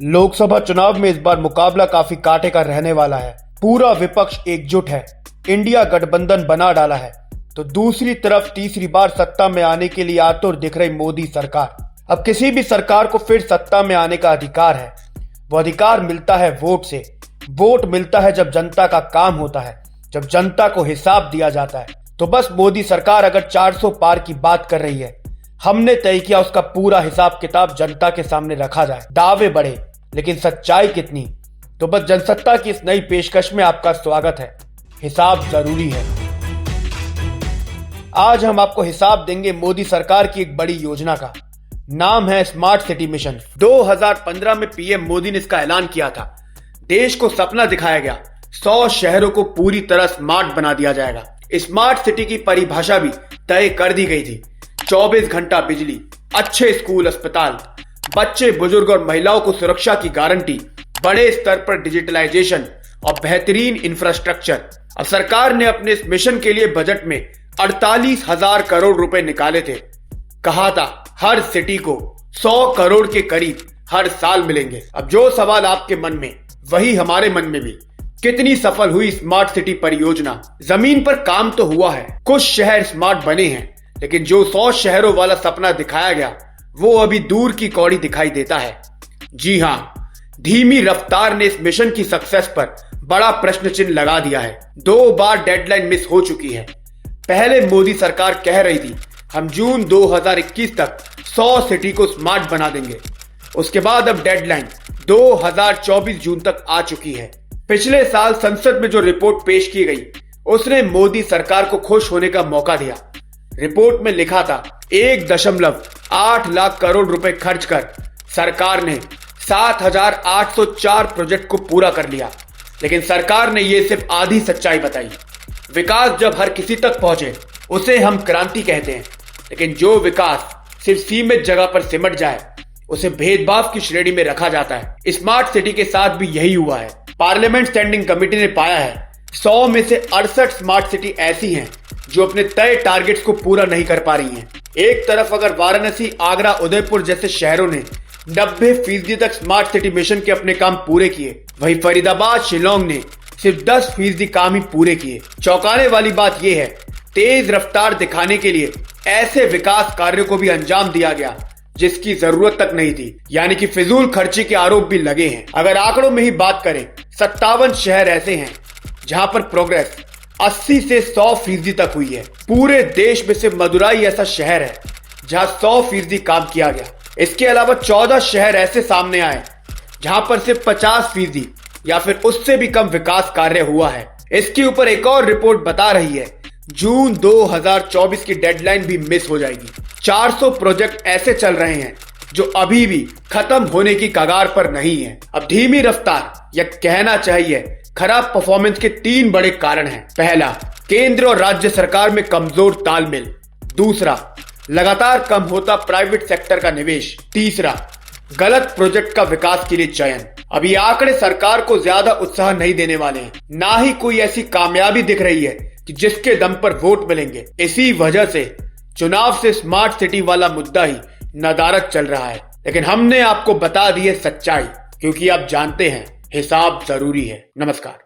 लोकसभा चुनाव में इस बार मुकाबला काफी कांटे का रहने वाला है। पूरा विपक्ष एकजुट है, इंडिया गठबंधन बना डाला है। तो दूसरी तरफ तीसरी बार सत्ता में आने के लिए आतुर दिख रही मोदी सरकार। अब किसी भी सरकार को फिर सत्ता में आने का अधिकार है। वो अधिकार मिलता है वोट से। वोट मिलता है जब जनता का काम होता है, जब जनता को हिसाब दिया जाता है। तो बस मोदी सरकार अगर 400 पार की बात कर रही है, हमने तय किया उसका पूरा हिसाब किताब जनता के सामने रखा जाए। दावे बड़े लेकिन सच्चाई कितनी? तो बस जनसत्ता की इस नई पेशकश में आपका स्वागत है। हिसाब जरूरी है। आज हम आपको हिसाब देंगे मोदी सरकार की एक बड़ी योजना का। नाम है स्मार्ट सिटी मिशन। 2015 में पीएम मोदी ने इसका ऐलान किया था। देश को सपना दिखाया गया, 100 शहरों को पूरी तरह स्मार्ट बना दिया जाएगा। स्मार्ट सिटी की परिभाषा भी तय कर दी गई थी। 24 घंटा बिजली, अच्छे स्कूल अस्पताल, बच्चे बुजुर्ग और महिलाओं को सुरक्षा की गारंटी, बड़े स्तर पर डिजिटलाइजेशन और बेहतरीन इंफ्रास्ट्रक्चर। अब सरकार ने अपने इस मिशन के लिए बजट में 48,000 करोड़ रुपए निकाले थे। कहा था हर सिटी को 100 करोड़ के करीब हर साल मिलेंगे। अब जो सवाल आपके मन में वही हमारे मन में भी, कितनी सफल हुई स्मार्ट सिटी परियोजना? जमीन पर काम तो हुआ है, कुछ शहर स्मार्ट बने हैं, लेकिन जो 100 शहरों वाला सपना दिखाया गया वो अभी दूर की कौड़ी दिखाई देता है। जी हां, धीमी रफ्तार ने इस मिशन की सक्सेस पर बड़ा प्रश्न चिन्ह लगा दिया है। 2 बार डेडलाइन मिस हो चुकी है। पहले मोदी सरकार कह रही थी हम जून 2021 तक 100 सिटी को स्मार्ट बना देंगे। उसके बाद अब डेडलाइन 2024 जून तक आ चुकी है। पिछले साल संसद में जो रिपोर्ट पेश की गई उसने मोदी सरकार को खुश होने का मौका दिया। रिपोर्ट में लिखा था 1.8 लाख करोड़ रुपए खर्च कर सरकार ने 7,804 प्रोजेक्ट को पूरा कर लिया। लेकिन सरकार ने यह सिर्फ आधी सच्चाई बताई। विकास जब हर किसी तक पहुंचे उसे हम क्रांति कहते हैं, लेकिन जो विकास सिर्फ सीमित जगह पर सिमट जाए उसे भेदभाव की श्रेणी में रखा जाता है। स्मार्ट सिटी के साथ भी यही हुआ है। पार्लियामेंट स्टैंडिंग कमेटी ने पाया है 100 में से 68 स्मार्ट सिटी ऐसी हैं जो अपने तय टारगेट्स को पूरा नहीं कर पा रही हैं। एक तरफ अगर वाराणसी, आगरा, उदयपुर जैसे शहरों ने 90% तक स्मार्ट सिटी मिशन के अपने काम पूरे किए, वहीं फरीदाबाद, शिलोंग ने सिर्फ 10% काम ही पूरे किए। चौंकाने वाली बात यह है, तेज रफ्तार दिखाने के लिए ऐसे विकास कार्यों को भी अंजाम दिया गया जिसकी जरूरत तक नहीं थी, यानी कि फिजूल खर्ची के आरोप भी लगे हैं। अगर आंकड़ों में ही बात करें, 57 शहर ऐसे हैं जहां पर प्रोग्रेस 80 से 100% तक हुई है। पूरे देश में सिर्फ मदुराई ऐसा शहर है जहां 100% काम किया गया। इसके अलावा 14 शहर ऐसे सामने आए जहां पर सिर्फ 50% या फिर उससे भी कम विकास कार्य हुआ है। इसके ऊपर एक और रिपोर्ट बता रही है जून 2024 की डेडलाइन भी मिस हो जाएगी। 400 प्रोजेक्ट ऐसे चल रहे हैं जो अभी भी खत्म होने की कगार पर नहीं है। अब धीमी रफ्तार या कहना चाहिए खराब परफॉर्मेंस के 3 बड़े कारण हैं। पहला, केंद्र और राज्य सरकार में कमजोर तालमेल। दूसरा, लगातार कम होता प्राइवेट सेक्टर का निवेश। तीसरा, गलत प्रोजेक्ट का विकास के लिए चयन। अब ये आंकड़े सरकार को ज्यादा उत्साह नहीं देने वाले हैं। ना ही कोई ऐसी कामयाबी दिख रही है कि जिसके दम पर वोट मिलेंगे। इसी वजह से चुनाव से स्मार्ट सिटी वाला मुद्दा ही नदारद चल रहा है। लेकिन हमने आपको बता दी है सच्चाई, क्योंकि आप जानते हैं हिसाब जरूरी है। नमस्कार।